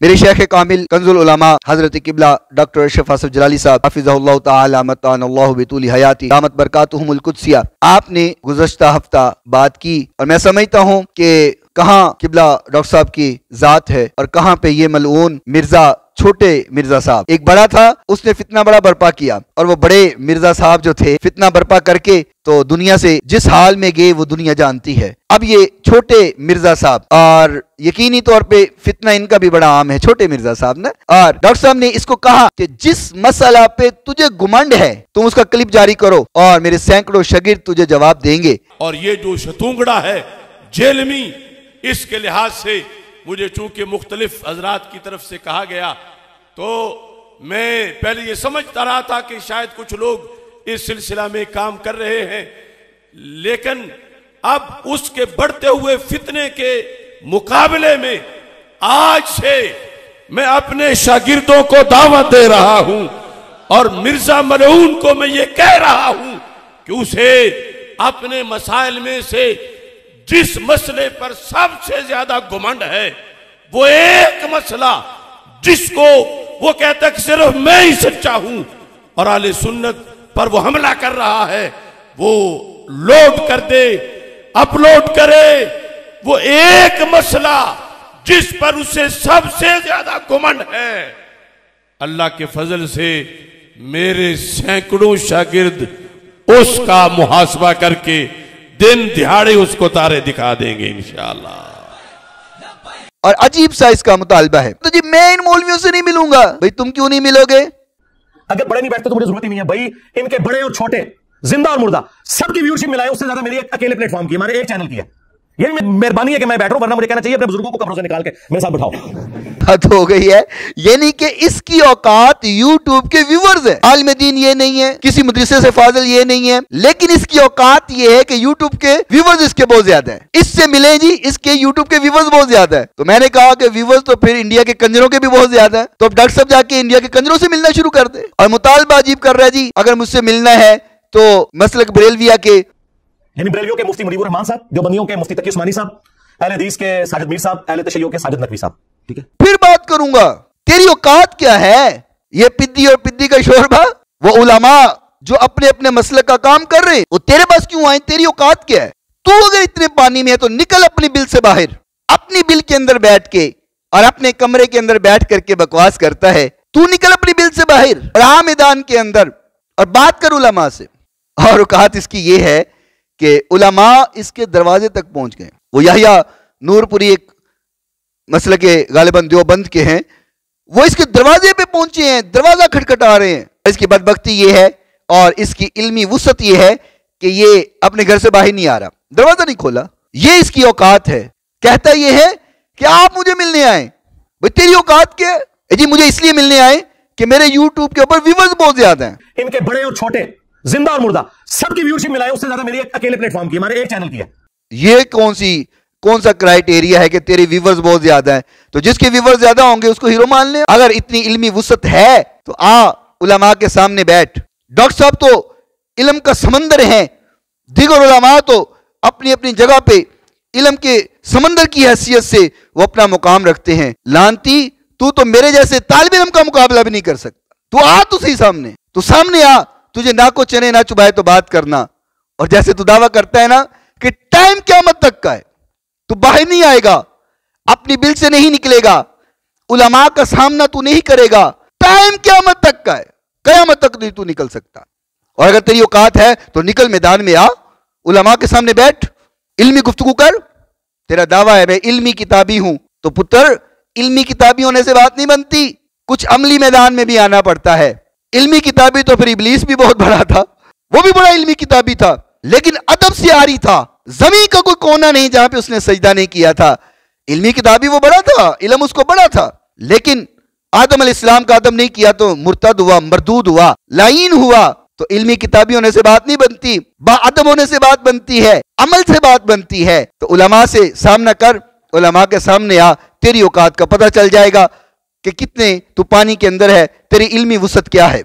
मेरे शेख कामिल कंजुल उलमा हजरत किबला डॉक्टर अशरफ आसिफ जलाली साहब हाफिज़हुल्लाह तआला मतानल्लाहु बितूली हयाती दामत बरकातुहुमुल कुद्सिया, आपने गुज़श्ता हफ्ता बात की और मैं समझता हूँ कि कहाँ किबला डॉक्टर साहब की जात है और कहाँ पे ये मलऊन मिर्जा छोटे मिर्जा साहब। एक बड़ा था, उसने फितना बड़ा बर्पा किया और वो बड़े मिर्जा साहब जो थे फितना बर्पा करके तो दुनिया से जिस हाल में गए वो दुनिया जानती है। अब ये छोटे मिर्जा साहब, और यकीनी तौर पे फितना इनका भी बड़ा आम है, छोटे मिर्जा साहब ने, और डॉक्टर साहब ने इसको कहा कि जिस मसला पे तुझे गुमंड है तुम उसका क्लिप जारी करो और मेरे सैकड़ों शागिर्द तुझे जवाब देंगे। और ये जो शतूंगड़ा है जेलमी, इसके लिहाज से मुझे चूंकि मुख्तलिफ हजरात की तरफ से कहा गया तो मैं पहले ये समझता रहा था कि शायद कुछ लोग इस सिलसिला में काम कर रहे हैं, लेकिन अब उसके बढ़ते हुए फितने के मुकाबले में आज से मैं अपने शागिर्दों को दावत दे रहा हूं और मिर्जा मलऊन को मैं ये कह रहा हूं कि उसे अपने मसाइल में से जिस मसले पर सबसे ज्यादा घमंड है वो एक मसला जिसको वो कहता है कि सिर्फ मैं ही सच्चा हूं और आले सुन्नत पर वो हमला कर रहा है, वो लोड कर दे, अपलोड करे वो एक मसला जिस पर उसे सबसे ज्यादा घमंड है। अल्लाह के फजल से मेरे सैकड़ों शागिर्द उसका मुहासबा करके दिन दिहाड़े उसको तारे दिखा देंगे इंशाअल्लाह। और अजीब सा इसका मुतालबा है, तो जी मैं इन मौलवियों से नहीं मिलूंगा। भाई तुम क्यों नहीं मिलोगे? अगर बड़े नहीं बैठते तो मुझे जरूरत ही नहीं है भाई। इनके बड़े और छोटे, जिंदा और मुर्दा, सबकी व्यूअरशिप मिलाए उससे ज्यादा मेरी एक अकेले प्लेटफॉर्म की, हमारे एक चैनल की है। ये मेहरबानी है कि मैं बैठ रहा हूं, वरना मुझे कहना चाहिए अपने बुजुर्गों को कब्रों से निकाल के मेरे साथ बिठाओ। हद हो गई है। यानी कि इसकी औकात यूट्यूब के व्यूअर्स है, आलिम दीन ये नहीं है, किसी मदरसे से फाजिल ये नहीं है, लेकिन इसकी औकात ये है कि यूट्यूब के व्यूअर्स इसके बहुत ज्यादा है। इससे मिले जी, इसके यूट्यूब के व्यूअर्स बहुत ज्यादा है। तो मैंने कहा कि व्यूअर्स तो फिर इंडिया के कंजरों के भी बहुत ज्यादा है, तो अब डॉक्टर साहब जाके इंडिया के कंजरों से मिलना शुरू कर दे। और मुतालबा अजीब कर रहा है जी, अगर मुझसे मिलना है तो मसलक बरेलविया के, यानी बरेलियों के मुफ्ती मुनीबुर रहमान साहब, देवबंदियों के मुफ्ती तकी उस्मानी साहब, अहले हदीस के साजिद मीर साहब, अहले तशय्युअ के साजिद नकवी साहब, ठीक है? फिर बात करूंगा। तेरी औकात क्या है? ये पिद्दी और पिद्दी का शोरबा, वो उलमा जो अपने अपने मसलक का काम कर रहे हैं वो तेरे पास क्यों आए? तेरी औकात क्या है? तू अगर इतने पानी में है तो निकल अपनी बिल से बाहर। अपनी बिल के अंदर बैठ के और अपने कमरे के अंदर बैठ करके बकवास करता है, तू निकल अपनी बिल से बाहर और आ मैदान के अंदर और बात कर उलमा से। और औकात इसकी ये है कि उलमा इसके दरवाजे तक पहुंच गए। वो यहिया नूरपुरी एक मसले के गालिबन देवबंद के हैं, वो इसके दरवाजे पे पहुंचे हैं, दरवाजा खटखटा रहे हैं। इसकी बदबख्ती ये है और इसकी इल्मी वुसअत ये है कि ये अपने घर से बाहर नहीं आ रहा, दरवाजा नहीं खोला। ये इसकी औकात है। कहता ये है कि आप मुझे मिलने आए। भाई तेरी औकात क्या है जी? मुझे इसलिए मिलने आए कि मेरे यूट्यूब के ऊपर व्यूअर्स बहुत ज्यादा हैं। इनके बड़े और छोटे, जिंदा और मुर्दा, सबकी व्यूअरशिप मिलाए उससे ज्यादा मेरी एक अकेले प्लेटफॉर्म की, हमारे एक चैनल की है। ये कौन सा क्राइटेरिया है कि तेरे व्यूअर्स बहुत ज्यादा हैं? तो जिसके व्यूअर्स ज्यादा होंगे उसको हीरो मान ले। अगर इतनी इल्मी वुसअत है तो आ उलमा के सामने बैठ। डॉक्टर साहब तो इल्म का समंदर है, दिगर उलमा तो अपनी अपनी जगह पे इल्म के समंदर की हैसियत से वो अपना मुकाम रखते हैं। लानती, तू तो मेरे जैसे तालिब इल्म का मुकाबला भी नहीं कर सकता। तू आ तो सही सामने, तू सामने आ। तुझे ना को चने ना चुभाए तो बात करना। और जैसे तू दावा करता है ना कि टाइम क़यामत तक का है, तू बाहर नहीं आएगा, अपनी बिल से नहीं निकलेगा, उलमा का सामना तू नहीं करेगा, टाइम क़यामत तक का है, क़यामत तक नहीं तू निकल सकता। और अगर तेरी औकात है तो निकल मैदान में आ, उलमा के सामने बैठ, इल्मी गुफ्तगू कर। तेरा दावा है मैं इल्मी किताबी हूं, तो पुत्र इल्मी किताबी होने से बात नहीं बनती, कुछ अमली मैदान में भी आना पड़ता है। इल्मी किताबी तो फिर इब्लीस भी बहुत बड़ा था, वो भी बड़ा इल्मी किताबी था, लेकिन अदब से आरी था। जमीन का कोई कोना नहीं जहां पे उसने सजदा नहीं किया था। इल्मी किताबी वो बड़ा था, इल्म उसको बड़ा था, लेकिन आदम अलैहिस्सलाम का अदब नहीं किया तो मुर्तद हुआ, मरदूद हुआ, लाइन हुआ। तो इल्मी किताबी होने से बात नहीं बनती, बाअदब होने से बात बनती है, अमल से बात बनती है। तो उलमा से सामना कर, उलमा के सामने आ, तेरी औकात का पता चल जाएगा कि कितने तू पानी के अंदर है, तेरी इल्मी वुसअत क्या है।